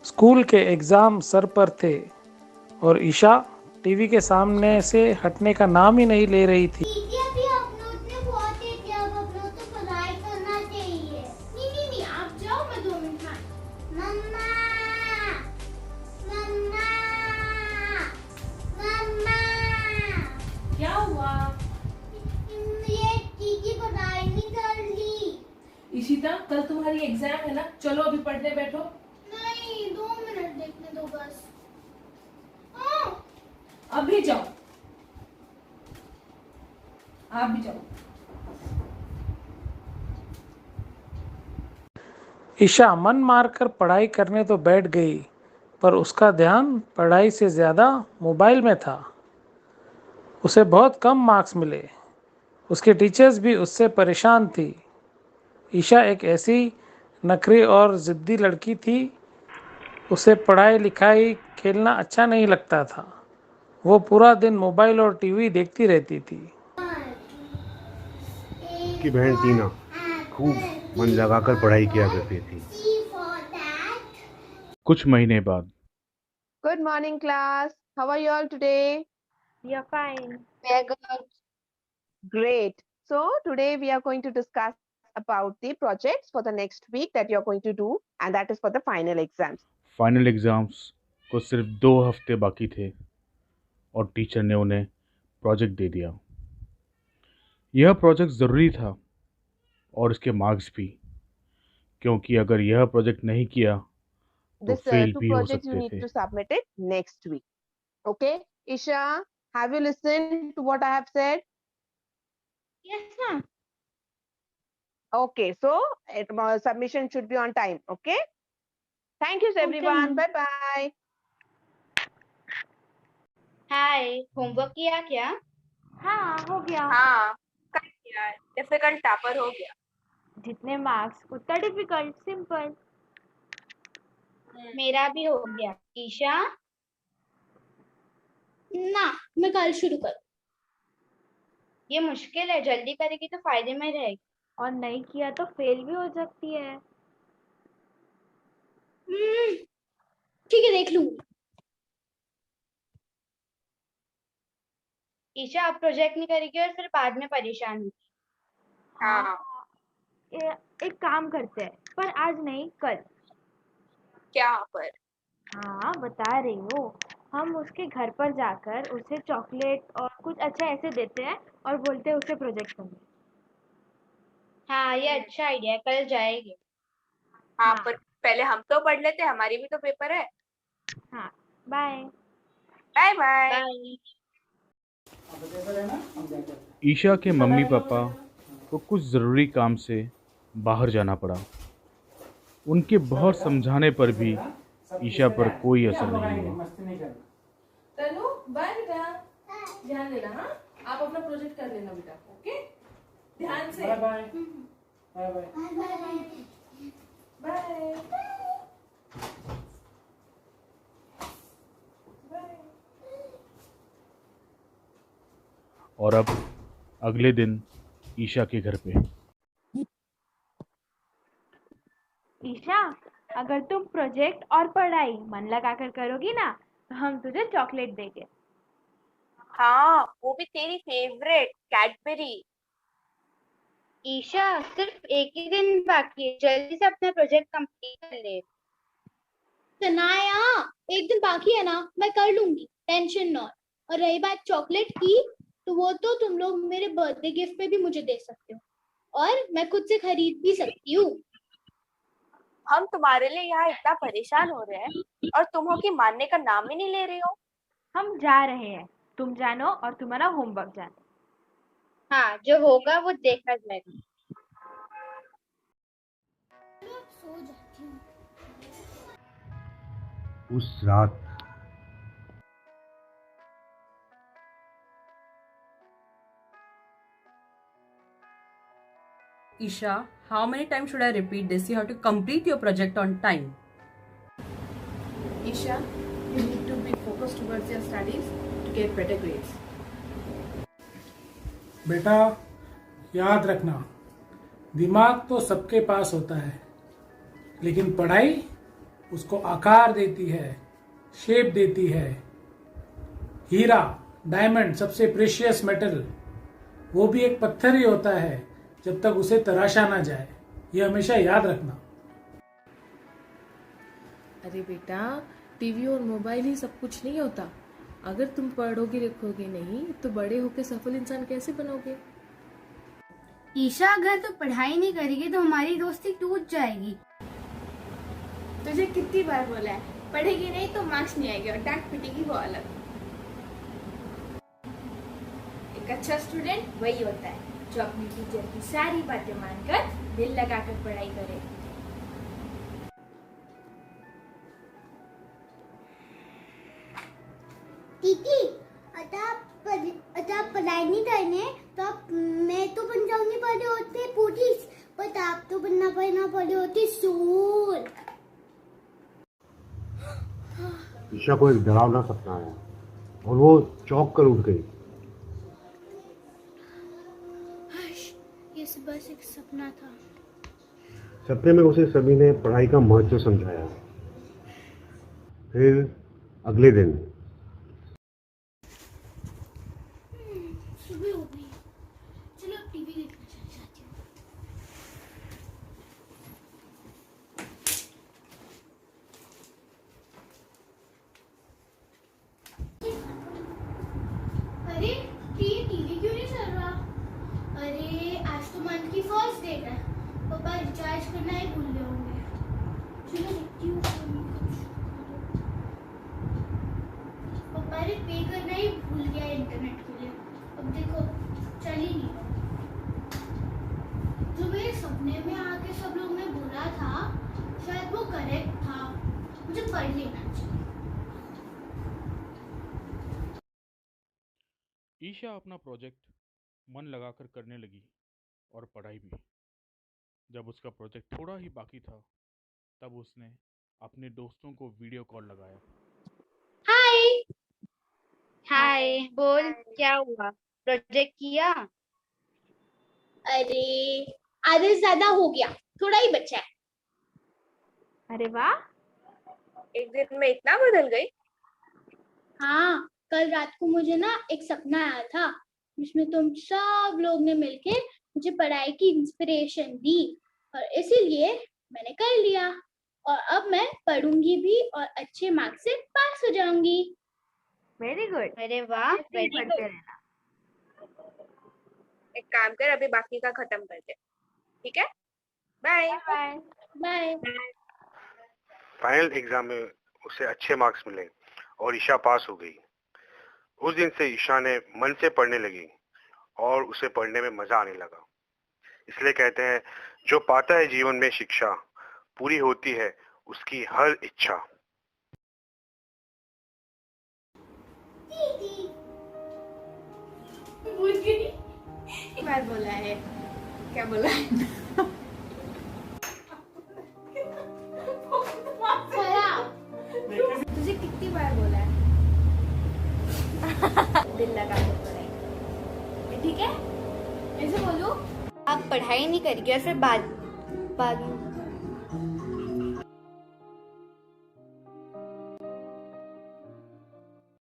School के exam sir पर थे और ईशा टीवी के सामने से हटने का नाम ही नहीं ले रही थी। दीदी अभी अपलोड में बहुत है क्या? अब अपलोड तो पढ़ाई करना चाहिए। नहीं नहीं नहीं, आप जाओ, मैं 2 मिनट में। मम्मा मम्मा मम्मा, क्या हुआ? ये दीदी पढ़ाई नहीं कर ली। इशिता, कल तुम्हारी एग्जाम है ना, चलो अभी पढ़ने बैठो। नहीं, 2 मिनट देखने दो बस। हाँ। अभी जाओ, आप भी जाओ। ईशा मन मारकर पढ़ाई करने तो बैठ गई, पर उसका ध्यान पढ़ाई से ज़्यादा मोबाइल में था। उसे बहुत कम मार्क्स मिले। उसके टीचर्स भी उससे परेशान थी। ईशा एक ऐसी नखरी और ज़िद्दी लड़की थी। उसे पढ़ाई लिखाई खेलना अच्छा नहीं लगता था। वो पूरा दिन मोबाइल और टीवी देखती रहती थी। उसकी बहन टीना खूब मन लगाकर पढ़ाई किया करती थी। कुछ महीने बाद Good morning, class. How are you all today? We are fine. Very good. Great. So today we are going to discuss about the projects for the next week that you are going to do, and that is for the final exams. Final exams को सिर्फ 2 हफ्ते बाकी थे और teacher ने उन्हें project दे दिया। यह प्रोजेक्ट ज़रूरी था और इसके मार्क्स भी, क्योंकि अगर यह प्रोजेक्ट नहीं किया तो This फेल two भी हो projects you सकते need थे। to submit it next week. Okay, Isha, have you listened to what I have said? Yes, ma'am. Okay, so submission should be on time. Okay. Thank you, everyone. ma'am. Bye bye. Hi, homework किया क्या? हाँ, हो गया। हाँ, कर दिया। Difficult टापर हो गया। जितने मार्क्स उतना डिफिकल्ट, सिंपल। मेरा भी हो गया। ईशा, ना, मैं कल शुरू कर। ये मुश्किल है, जल्दी करेगी तो फायदे में रहेगी। और नहीं किया तो फेल भी हो सकती है। ठीक है, देख लूंगी। ईशा, आप प्रोजेक्ट नहीं करेगी और फिर बाद में परेशान होगी। हाँ, एक काम करते हैं, पर आज नहीं, कल। क्या पर? हाँ, बता रही हूँ। हम उसके घर पर जाकर उसे चॉकलेट और कुछ अच्छा ऐसे देते हैं और बोलते हैं उसे प्रोजेक्ट करने। हाँ, ये अच्छा आइडिया है, कल जाएगी। हाँ, पर पहले हम तो पढ़ लेते, हमारी भी तो पेपर है। हाँ, बाय। Bye bye. ईशा के मम्मी पापा को कुछ ज़रूरी काम से बाहर जाना पड़ा। उनके बहुत समझाने पर भी ईशा पर कोई असर नहीं हुआ। तनु, बाय बेटा। ध्यान देना। हाँ, आप अपना प्रोजेक्ट कर लेना बेटा। ओके, ध्यान से। Bye bye. Bye bye. Bye. और अब अगले दिन ईशा के घर पे। ईशा, अगर तुम प्रोजेक्ट और पढ़ाई मन लगाकर करोगी ना, तो हम तुझे चॉकलेट देंगे। हाँ, वो भी तेरी फेवरेट कैडबरी। ईशा, सिर्फ एक ही दिन बाकी है, जल्दी से अपना प्रोजेक्ट कंप्लीट कर ले। सनाया, एक दिन बाकी है ना, मैं कर लूंगी, टेंशन नॉट। और रही बात चॉकलेट की, तो वो तो तुम लोग मेरे बर्थडे गिफ्ट पे भी मुझे दे सकते हो, और मैं खुद से खरीद भी सकती हूँ। हम तुम्हारे लिए यहाँ इतना परेशान हो रहे हैं और तुम हो कि मानने का नाम ही नहीं ले रही हो। हम जा रहे हैं, तुम जानो और तुम्हारा होमवर्क जानो। हाँ, जो होगा वो देखा जाएगा। सो जाती हूँ। उस रात Isha, how many times should I repeat this? You have to complete your project on time. Isha, you need to be focused towards your studies to get better grades. बेटा, याद रखना, दिमाग तो सबके पास होता है, लेकिन पढ़ाई उसको आकार देती है, शेप देती है। हीरा, डायमंड, सबसे प्रेशियस मेटल, वो भी एक पत्थर ही होता है जब तक उसे तराशा ना जाए। ये हमेशा याद रखना। अरे बेटा, टीवी और मोबाइल ही सब कुछ नहीं होता। अगर तुम पढ़ोगे लिखोगे नहीं तो बड़े होकर सफल इंसान कैसे बनोगे? ईशा, अगर तू पढ़ाई नहीं करेगी तो हमारी दोस्ती टूट जाएगी। तुझे कितनी बार बोला है, पढ़ेगी नहीं तो मार्क्स नहीं आएंगे और डांट पिटेगी वो अलग। एक अच्छा स्टूडेंट वही होता है जो अपनी टीचर की सारी बातें मानकर दिल लगाकर पढ़ाई करे। दीदी, आप पढ़ाई नहीं करने तो मैं तो बन जाऊंगी बड़े होते पुलिस, पर आप तो बनना पड़ना बड़े होते सूर। ईशा को एक डरावना सपना आया और वो चौंक कर उठ गई। ये बस एक सपना था। सपने में उसे सभी ने पढ़ाई का महत्व समझाया। फिर अगले दिन सुबह हो गई, चलो टीवी देखना चल जाती हूँ। अरे ये टीवी क्यों नहीं चल रहा? अरे आज तो मंथ की फर्स्ट डेट है, पापा रिचार्ज करना ही भूल गए होंगे। चलो देखती हूँ। पापा ने पे करना ही भूल गया इंटरनेट के लिए। अब देखो चल ही नहीं रहा। जो मेरे सपने में आके सब लोग ने बोला था शायद वो करेक्ट था, मुझे पढ़ लेना चाहिए। ईशा अपना प्रोजेक्ट मन लगाकर करने लगी और पढ़ाई भी। जब उसका प्रोजेक्ट थोड़ा ही बाकी था तब उसने अपने दोस्तों को वीडियो कॉल लगाया। हाय हाय, बोल क्या हुआ? प्रोजेक्ट किया? अरे आधे से ज्यादा हो गया, थोड़ा ही बचा है। अरे वाह, एक दिन में इतना बदल गई? हाँ, कल रात को मुझे ना एक सपना आया था जिसमें तुम सब लोग ने मिलके मुझे पढ़ाई की इंस्पिरेशन दी और इसीलिए मैंने कर लिया और अब मैं पढ़ूंगी भी और अच्छे मार्क्स से पास हो जाऊंगी। Very good. अरे वाह, वेरी पढ़ते गुड। रहना। एक काम कर, अभी बाकी का खत्म कर दे, ठीक है? Bye bye. Bye. Final exam में उसे अच्छे मार्क्स मिले और ईशा पास हो गई। उस दिन से ईशा ने मन से पढ़ने लगी और उसे पढ़ने में मजा आने लगा। इसलिए कहते हैं, जो पाता है जीवन में शिक्षा, पूरी होती है उसकी हर इच्छा। बार बोला है, क्या बोला है? तुझे कितनी बार बोला है? दिल लगा के पढ़ाई, ठीक है? ऐसे बोलो। आप पढ़ाई नहीं करेगी और फिर बाद में